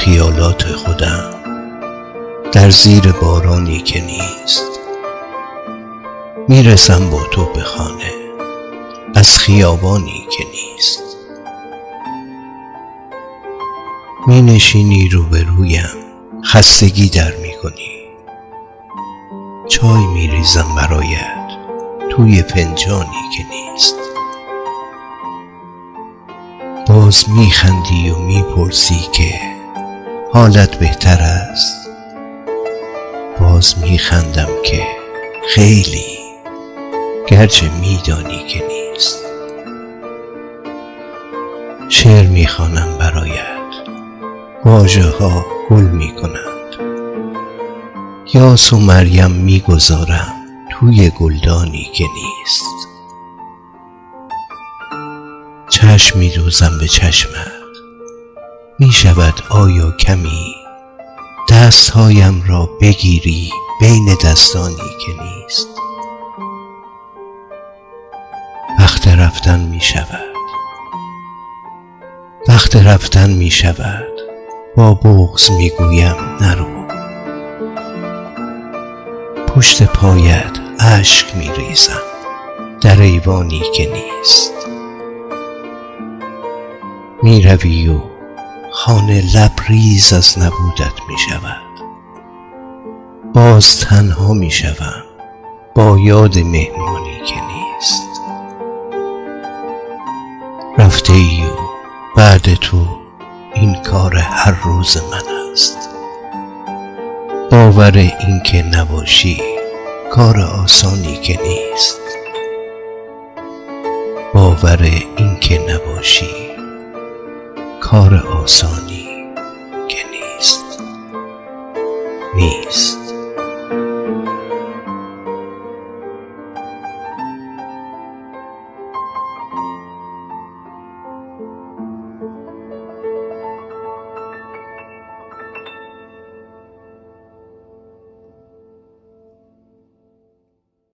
خیالات خودم در زیر بارانی که نیست. میرسم با تو به خانه از خیابانی که نیست. می نشینی روبرویم، خستگی در می کنی. چای می ریزم برایت توی فنجانی که نیست. باز می خندی و می پرسی که حالت بهتر است. باز می خندم که خیلی، گرچه می دانی که نیست. شعر می خوانم برایت، واژه ها گل می کنند. یاس و مریم می گذارم توی گلدانی که نیست. چشم می دوزم به چشمت، می شود آیا کمی دستهایم را بگیری بین دستانی که نیست. وقت رفتن می شود، وقت رفتن می شود. با بغض می گویم نرو. پشت پایت اشک می ریزم در ایوانی که نیست. می روی و خانه لبریز از نبودت می شود. باز تنها می شوم با یاد مهمانی که نیست. رفته ای و بعد تو این کار هر روز من است. باور این که نباشی کار آسانی که نیست. باور این که نباشی کار آسانی که نیست.